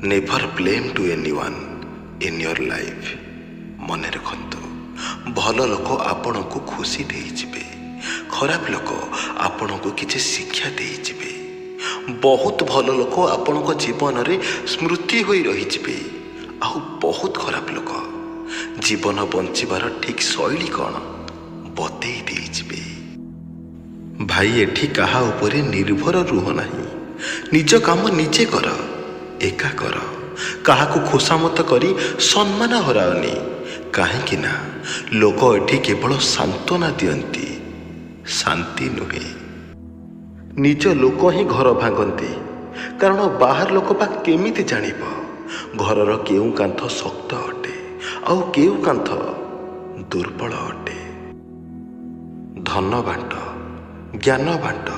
Never blame to anyone in your life. ମନେ ରଖନ୍ତୁ, ଭଲ ଲୋକ ଆପଣଙ୍କୁ ଖୁସି ଦେଇଯିବେ, ଖରାପ ଲୋକ ଆପଣଙ୍କୁ କିଛି ଶିକ୍ଷା ଦେଇଯିବେ। ବହୁତ ଭଲ ଲୋକ ଆପଣଙ୍କ ଜୀବନରେ ସ୍ମୃତି ହୋଇ ରହିଯିବେ, ଆଉ ବହୁତ ଖରାପ ଲୋକ ଜୀବନ ବଞ୍ଚିବାର ଠିକ୍ ଶୈଳୀ କ'ଣ ବତେଇ ଦେଇଯିବେ। ଭାଇ, ଏଠି କାହା ଉପରେ ନିର୍ଭର ରୁହ ନାହିଁ। ନିଜ କାମ ନିଜେ କର, ଏକା କର। କାହାକୁ ଖୋସାମତ କରି ସମ୍ମାନ ହରାଅନି, କାହିଁକି ନା ଲୋକ ଏଠି କେବଳ ସାନ୍ତ୍ୱନା ଦିଅନ୍ତି, ଶାନ୍ତି ନୁହେଁ। ନିଜ ଲୋକ ହିଁ ଘର ଭାଙ୍ଗନ୍ତି, କାରଣ ବାହାର ଲୋକ ବା କେମିତି ଜାଣିବ ଘରର କେଉଁ କାନ୍ଥ ଶକ୍ତ ଅଟେ ଆଉ କେଉଁ କାନ୍ଥ ଦୁର୍ବଳ ଅଟେ। ଧନ ବାଣ୍ଟ, ଜ୍ଞାନ ବାଣ୍ଟ,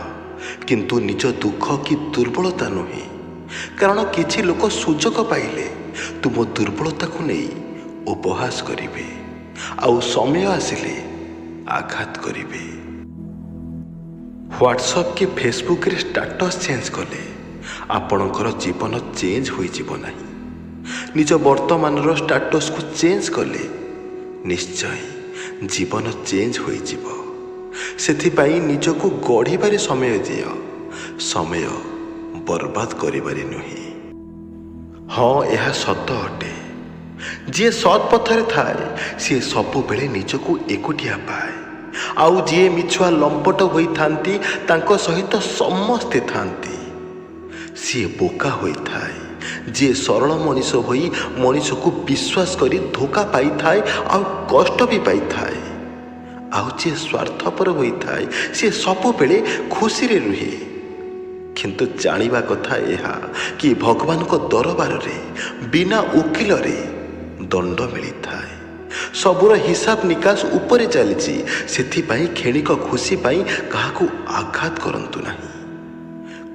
କିନ୍ତୁ ନିଜ ଦୁଃଖ କି ଦୁର୍ବଳତା ନୁହେଁ। କାରଣ କିଛି ଲୋକ ସୁଯୋଗ ପାଇଲେ ତୁମ ଦୁର୍ବଳତାକୁ ନେଇ ଉପହାସ କରିବେ, ଆଉ ସମୟ ଆସିଲେ ଆଘାତ କରିବେ। ହ୍ୱାଟ୍ସଆପ୍ କି ଫେସବୁକ୍ରେ ଷ୍ଟାଟସ୍ ଚେଞ୍ଜ କଲେ ଆପଣଙ୍କର ଜୀବନ ଚେଞ୍ଜ ହୋଇଯିବ ନାହିଁ। ନିଜ ବର୍ତ୍ତମାନର ଷ୍ଟାଟସ୍କୁ ଚେଞ୍ଜ କଲେ ନିଶ୍ଚୟ ଜୀବନ ଚେଞ୍ଜ ହୋଇଯିବ। ସେଥିପାଇଁ ନିଜକୁ ଗଢ଼ିବାରେ ସମୟ ଦିଅ, ସମୟ ବର୍ବାଦ କରିବାରେ ନୁହେଁ। ହଁ, ଏହା ସତ ଅଟେ, ଯିଏ ସତ୍ ପଥରେ ଥାଏ ସିଏ ସବୁବେଳେ ନିଜକୁ ଏକୁଟିଆ ପାଏ, ଆଉ ଯିଏ ମିଛୁଆ ଲମ୍ପଟ ହୋଇଥାନ୍ତି ତାଙ୍କ ସହିତ ସମସ୍ତେ ଥାନ୍ତି। ସିଏ ବୋକା ହୋଇଥାଏ ଯିଏ ସରଳ ମଣିଷ ହୋଇ ମଣିଷକୁ ବିଶ୍ୱାସ କରି ଧୋକା ପାଇଥାଏ ଆଉ କଷ୍ଟ ବି ପାଇଥାଏ। ଆଉ ଯିଏ ସ୍ୱାର୍ଥପର ହୋଇଥାଏ ସିଏ ସବୁବେଳେ ଖୁସିରେ ରୁହେ। କିନ୍ତୁ ଜାଣିବା କଥା ଏହା କି ଭଗବାନଙ୍କ ଦରବାରରେ ବିନା ଓକିଲରେ ଦଣ୍ଡ ମିଳିଥାଏ। ସବୁର ହିସାବ ନିକାଶ ଉପରେ ଚାଲିଛି। ସେଥିପାଇଁ କ୍ଷଣିକ ଖୁସି ପାଇଁ କାହାକୁ ଆଘାତ କରନ୍ତୁ ନାହିଁ,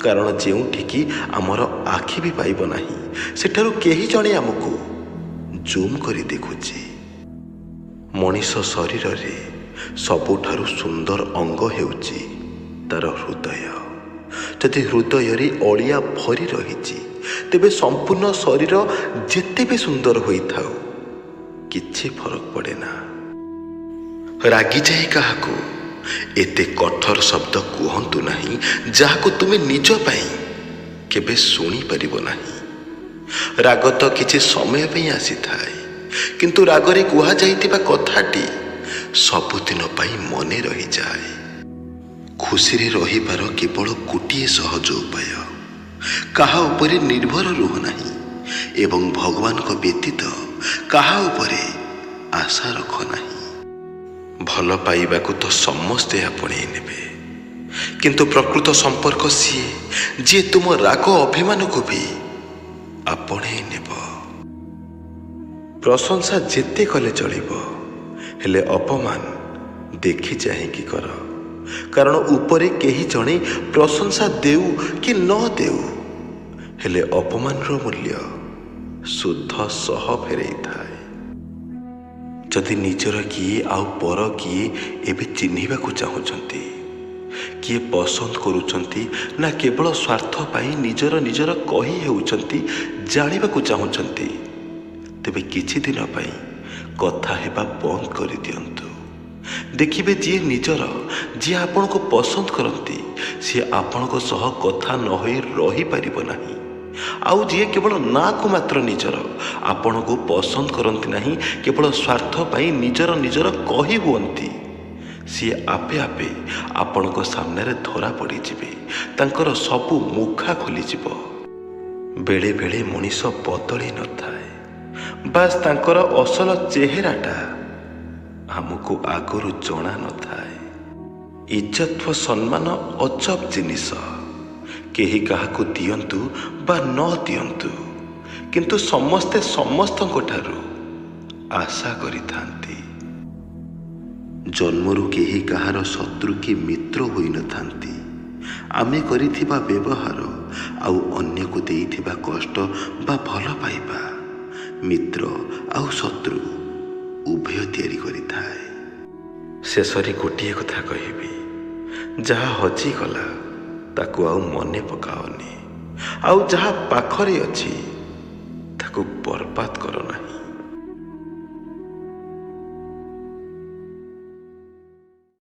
କାରଣ ଯେଉଁଠିକି ଆମର ଆଖି ବି ପାଇବ ନାହିଁ ସେଠାରୁ କେହି ଜଣେ ଆମକୁ ଜୁମ୍ କରି ଦେଖୁଛି। ମଣିଷ ଶରୀରରେ ସବୁଠାରୁ ସୁନ୍ଦର ଅଙ୍ଗ ହେଉଛି ତାର ହୃଦୟ। ଯଦି ହୃଦୟରେ ଅଳିଆ ଭରି ରହିଛି ତେବେ ସମ୍ପୂର୍ଣ୍ଣ ଶରୀର ଯେତେ ବି ସୁନ୍ଦର ହୋଇଥାଉ କିଛି ଫରକ ପଡ଼େ ନା। ରାଗିଯାଇ କାହାକୁ ଏତେ କଠୋର ଶବ୍ଦ କୁହନ୍ତୁ ନାହିଁ ଯାହାକୁ ତୁମେ ନିଜ ପାଇଁ କେବେ ଶୁଣିପାରିବ ନାହିଁ। ରାଗ ତ କିଛି ସମୟ ପାଇଁ ଆସିଥାଏ, କିନ୍ତୁ ରାଗରେ କୁହାଯାଇଥିବା କଥାଟି ସବୁଦିନ ପାଇଁ ମନେ ରହିଯାଏ। ଖୁସିରେ ରହିବାର କେବଳ ଗୋଟିଏ ସହଜ ଉପାୟ, କାହା ଉପରେ ନିର୍ଭର ରୁହ ନାହିଁ ଏବଂ ଭଗବାନଙ୍କ ବ୍ୟତୀତ କାହା ଉପରେ ଆଶା ରଖ ନାହିଁ। ଭଲ ପାଇବାକୁ ତ ସମସ୍ତେ ଆପଣେଇ ନେବେ, କିନ୍ତୁ ପ୍ରକୃତ ସମ୍ପର୍କ ସିଏ ଯିଏ ତୁମ ରାଗ ଅଭିମାନକୁ ବି ଆପଣେଇ ନେବ। ପ୍ରଶଂସା ଯେତେ କଲେ ଚଳିବ, ହେଲେ ଅପମାନ ଦେଖି ଚାହିଁକି କର, କାରଣ ଉପରେ କେହି ଜଣେ ପ୍ରଶଂସା ଦେଉ କି ନ ଦେଉ, ହେଲେ ଅପମାନର ମୂଲ୍ୟ ଶୁଦ୍ଧ ସହ ଫେରେଇଥାଏ। ଯଦି ନିଜର କିଏ ଆଉ ପର କିଏ ଏବେ ଚିହ୍ନିବାକୁ ଚାହୁଁଛନ୍ତି, କିଏ ପସନ୍ଦ କରୁଛନ୍ତି ନା କେବଳ ସ୍ୱାର୍ଥ ପାଇଁ ନିଜର କହି ହେଉଛନ୍ତି ଜାଣିବାକୁ ଚାହୁଁଛନ୍ତି, ତେବେ କିଛି ଦିନ ପାଇଁ କଥା ହେବା ବନ୍ଦ କରିଦିଅନ୍ତୁ। ଦେଖିବେ ଯିଏ ନିଜର, ଯିଏ ଆପଣଙ୍କୁ ପସନ୍ଦ କରନ୍ତି ସିଏ ଆପଣଙ୍କ ସହ କଥା ନ ହୋଇ ରହିପାରିବ ନାହିଁ। ଆଉ ଯିଏ କେବଳ ନାକୁ ମାତ୍ର ନିଜର, ଆପଣଙ୍କୁ ପସନ୍ଦ କରନ୍ତି ନାହିଁ, କେବଳ ସ୍ୱାର୍ଥ ପାଇଁ ନିଜର କହି ହୁଅନ୍ତି, ସିଏ ଆପେ ଆପେ ଆପଣଙ୍କ ସାମ୍ନାରେ ଧରା ପଡ଼ିଯିବେ। ତାଙ୍କର ସବୁ ମୁଖା ଖୋଲିଯିବ। ବେଳେ ବେଳେ ମଣିଷ ବଦଳି ନଥାଏ, ବାସ୍ ତାଙ୍କର ଅସଲ ଚେହେରାଟା ଆମକୁ ଆଗରୁ ଜଣା ନଥାଏ। ଇଜ୍ଜତ ଓ ସମ୍ମାନ ଅଜବ ଜିନିଷ। କେହି କାହାକୁ ଦିଅନ୍ତୁ ବା ନ ଦିଅନ୍ତୁ, କିନ୍ତୁ ସମସ୍ତେ ସମସ୍ତଙ୍କ ଠାରୁ ଆଶା କରିଥାନ୍ତି। ଜନ୍ମରୁ କେହି କାହାର ଶତ୍ରୁ କି ମିତ୍ର ହୋଇନଥାନ୍ତି। ଆମେ କରିଥିବା ବ୍ୟବହାର ଆଉ ଅନ୍ୟକୁ ଦେଇଥିବା କଷ୍ଟ ବା ଭଲ ପାଇବା ମିତ୍ର ଆଉ ଶତ୍ରୁ ଉଭୟ ତିଆରି କରିଥାଏ। ଶେଷରେ ଗୋଟିଏ କଥା କହିବି, ଯାହା ହଜିଗଲା ତାକୁ ଆଉ ମନେ ପକାଅନି, ଆଉ ଯାହା ପାଖରେ ଅଛି ତାକୁ ବର୍ବାଦ କର ନାହିଁ।